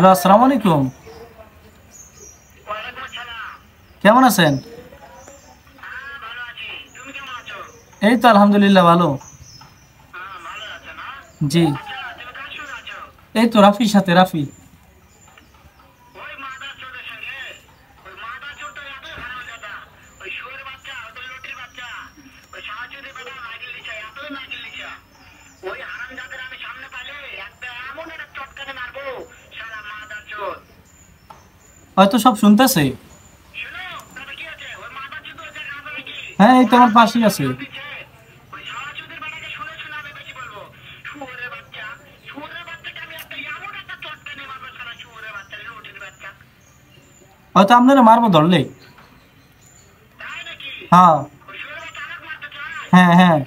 Hello, আসসালামু আলাইকুম। কেমন আছেন? এই তো আলহামদুলিল্লাহ ভালো। জি, এই তো রাফির সাথে। রাফি হয়তো সব শুনতেছে। হ্যাঁ, এই তো আমার পাশেই আছে। হয়তো আপনারা মারবো ধরলে। হ্যাঁ হ্যাঁ হ্যাঁ।